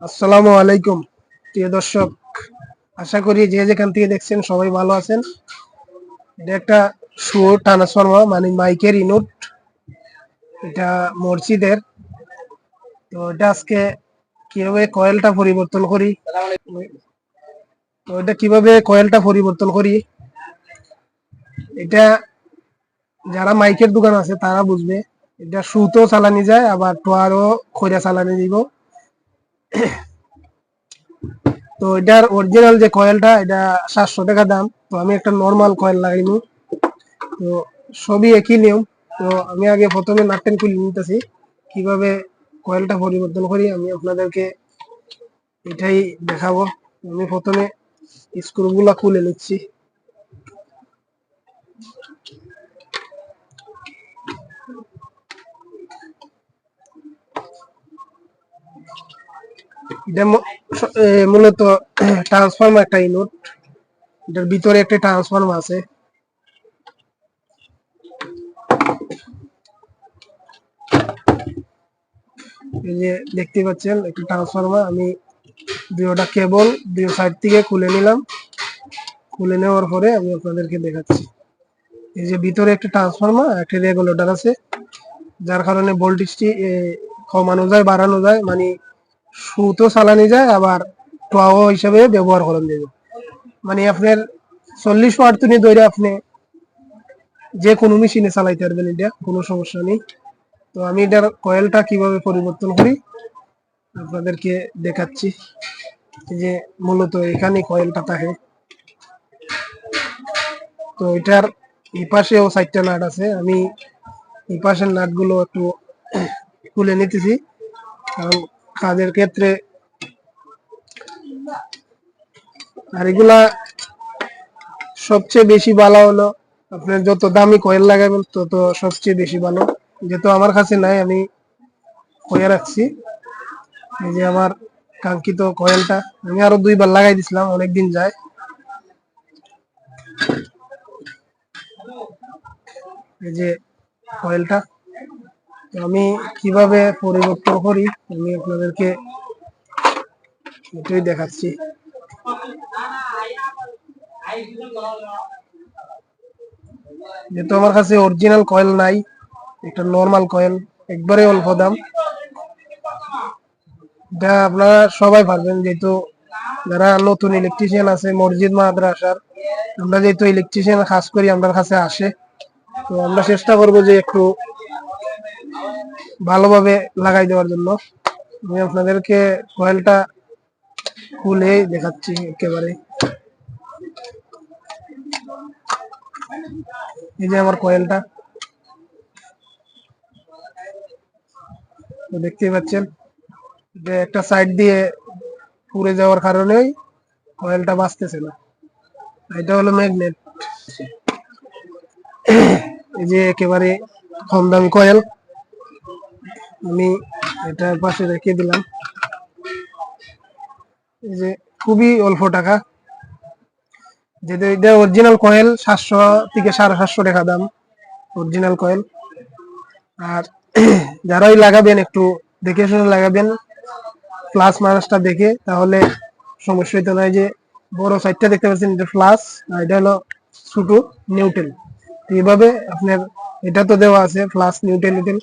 আসসালামু আলাইকুম প্রিয় দর্শক, আশা করি যে যেখান থেকে দেখছেন সবাই ভালো আছেন। এটা একটা শো ট্রান্সফরমার মানে মাইকের ইউনিট, এটা মসজিদের। তো এটা আজকে কিভাবে কয়েলটা পরিবর্তন করি, তো এটা কিভাবে কয়েলটা পরিবর্তন করি এটা যারা মাইকের দোকান আছে তারা বুঝবে। এটা সুতো চালানি যায়, আবার টোয়ারও খৈরা চালানি দিব। তো এটার অরিজিনাল যে কয়েলটা এটা 700 টাকা দাম। তো আমি একটা নর্মাল কয়েল লাগাইনি, তো সবই একই নিয়ম। তো আমি আগে প্রথমে নাটটেন খুলে নিতেছি, কিভাবে কয়েলটা পরিবর্তন করি আমি আপনাদেরকে এটাই দেখাবো। আমি প্রথমে স্ক্রুগুলা খুলে নিচ্ছি। এটা মূলত ট্রান্সফরমার একটা ইউনিট, এটার ভিতরে একটা ট্রান্সফরমার আছে। এই যে দেখতে পাচ্ছেন একটা ট্রান্সফরমার, আমি দুটা কেবল দুই সাইড থেকে খুলে নিলাম। খুলে নেওয়ার পরে আমি আপনাদেরকে দেখাচ্ছি। এই যে ভিতরে একটা ট্রান্সফরমার, একটা রেগুলেটর আছে, যার কারণে ভোল্টেজটি কমানো যায় বাড়ানো যায়, মানে সুতো চালানি যায়, আবার টোয়াও হিসাবে ব্যবহার করেন যাবে। মানে আপনার 40 ওয়াট তুমি ধরে আপনি যে কোনো মেশিনে চালাইতে পারবেন, এটা কোনো সমস্যা নেই। তো আমি এটার কয়েলটা কিভাবে পরিবর্তন করি আপনাদেরকে দেখাচ্ছি। এই যে মূলত এখানে কয়েলটা থাকে। তো এটার এই পাশেও 4টা নাট আছে, আমি এই পাশের নাটগুলো একটু খুলে নিতেছি, কারণ কাজের ক্ষেত্রে। আর এগুলা সবচেয়ে বেশি ভালো হলো আপনার যত দামি কয়েল লাগাবেন তত সবচেয়ে বেশি ভালো। যেহেতু আমার কাছে নাই, আমি কয়ে রাখছি। এই যে আমার কাঙ্ক্ষিত কয়েলটা আমি আরো 2বার লাগাই দিছিলাম, অনেকদিন যায়। এই যে কয়েলটা আমি কিভাবে পরিবর্তন করি আমি আপনাদেরকে এটাই দেখাচ্ছি। যেহেতু আমার কাছে অরিজিনাল কয়েল নাই, একটা নর্মাল কয়েল, একবারে অল্প দাম। এটা আপনারা সবাই পারবেন, যেহেতু যারা নতুন ইলেকট্রিশিয়ান আছে মসজিদ মাদ্রাসার, আমরা যেহেতু ইলেকট্রিশিয়ান কাজ করি আমার কাছে আসে, তো আমরা চেষ্টা করবো যে একটু ভালোভাবে লাগাই দেওয়ার জন্য। আমি আপনাদেরকে কয়েলটা খুলে দেখাচ্ছি একেবারে। এই যে আমার কয়েলটা দেখতেই পাচ্ছেন, যে একটা সাইড দিয়ে পুড়ে যাওয়ার কারণেই কয়েলটা বাঁচতেছে না। এটা হলো ম্যাগনেট। এই যে একেবারে কম দামি কয়েল, আমি এটার পাশে রেখে দিলাম। এই যে খুবই অল্প টাকা, যেহেতু এটা অরিজিনাল কয়েল 700 থেকে 750 টাকা দাম অরিজিনাল কয়েল। আর যারাই লাগাবেন একটু দেখে শুনে লাগাবেন, প্লাস মাইনাসটা দেখে, তাহলে সমস্যা হইতে নাই। যে বড় সাইডটা দেখতে পাচ্ছেন এটা প্লাস, আর এটা হলো ছোট নিউট্রাল। এইভাবে আপনার এটা তো দেওয়া আছে প্লাস নিউট্রাল,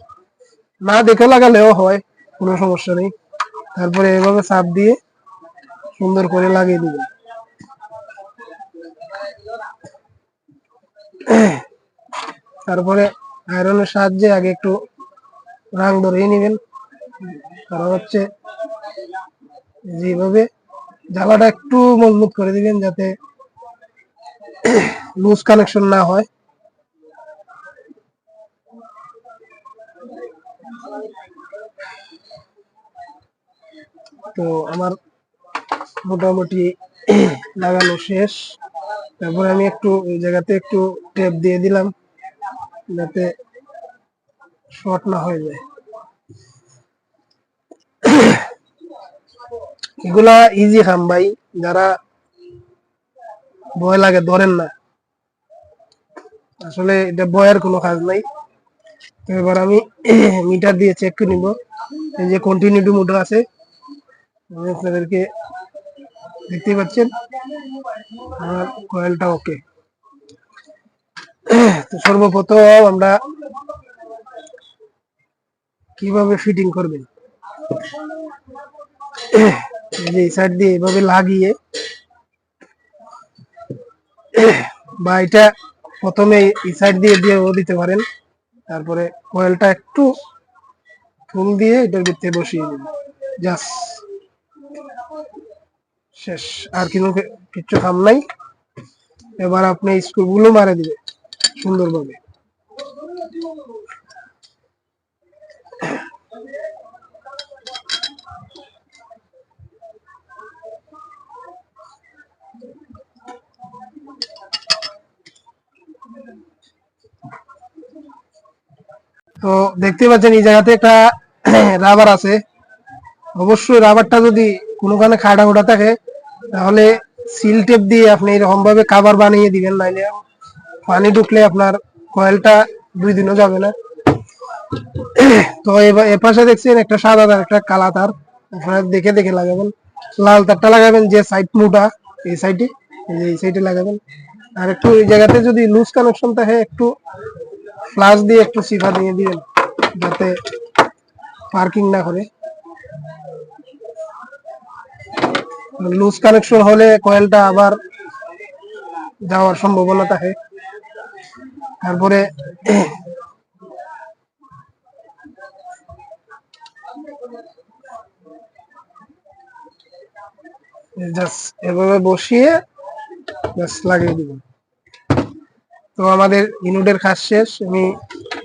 না দেখে লাগালেও হয়, কোনো সমস্যা নেই। তারপরে এভাবে চাপ দিয়ে সুন্দর করে লাগিয়ে দিবেন। তারপরে আয়রনের সাহায্যে আগে একটু রাং ধরিয়ে নেবেন, কারণ হচ্ছে যেভাবে জ্বালাটা একটু মজবুত করে দিবেন যাতে লুজ কানেকশন না হয়। তো আমার মোটামুটি লাগানো শেষ। তারপরে আমি একটু এই জায়গাতে একটু টেপ দিয়ে দিলাম যাতে শর্ট না হয়ে যায়। এগুলা ইজি কাম ভাই, যারা ভয় লাগে ধরেন না, আসলে এটা ভয়ের কোনো কাজ নাই। তো এবার আমি মিটার দিয়ে চেক করে নিব। এই যে কন্টিনিউটি মোটর আছে, আমি আপনাদেরকে দেখতে পাচ্ছেন আমার কয়েলটা ওকে। তো সর্বপ্রথম আমরা কিভাবে ফিটিং করবেন, এই সাইড দিয়ে এভাবে লাগিয়ে বা এটা প্রথমে এই সাইড দিয়ে দিয়েও দিতে পারেন, তারপরে কয়েলটা একটু ফুল দিয়ে এটার ভিতরে বসিয়ে দিবেন, জাস্ট শেষ। আর কিছু কাম নাই। এবার আপনি স্ক্রুগুলো মারে দিবেন সুন্দরভাবে। তো দেখতে পাচ্ছেন এই জায়গাতে একটা রাবার আছে। অবশ্যই রাবারটা যদি কোনোখানে খাড়া খোড়া থাকে তাহলে সিল টেপ দিয়ে আপনি এরকম ভাবে কাভার বানিয়ে দিবেন, নাইলে পানি ঢুকলে আপনার কয়েলটা 2 দিনও যাবে না। তো এবার এ পাশে দেখছেন একটা সাদা তার একটা কালা তার, আপনারা দেখে দেখে লাগাবেন। লাল তারটা লাগাবেন যে সাইড মোটা, এই সাইডে, এই সাইডে লাগাবেন। আর একটু এই জায়গাতে যদি লুজ কানেকশন থাকে একটু ফ্লাশ দিয়ে একটু সিফা দিয়ে দিবেন যাতে পার্কিং না করে। লুজ কানেকশন হলে কয়েলটা আবার যাওয়ার সম্ভাবনা থাকে। তারপরে জাস্ট এভাবে বসিয়ে জাস্ট লাগিয়ে দিবেন। তো আমাদের ইনুডের কাজ শেষ। আমি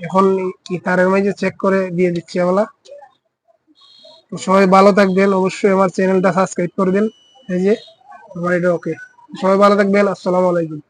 এখন এই তারের মাঝে চেক করে দিয়ে দিচ্ছি আমরা। তো সবাই ভালো থাকবেন, অবশ্যই আমার চ্যানেলটা সাবস্ক্রাইব করবেন। এই যে আমার এটা ওকে। সবাই ভালো থাকবেন, আসসালামু আলাইকুম।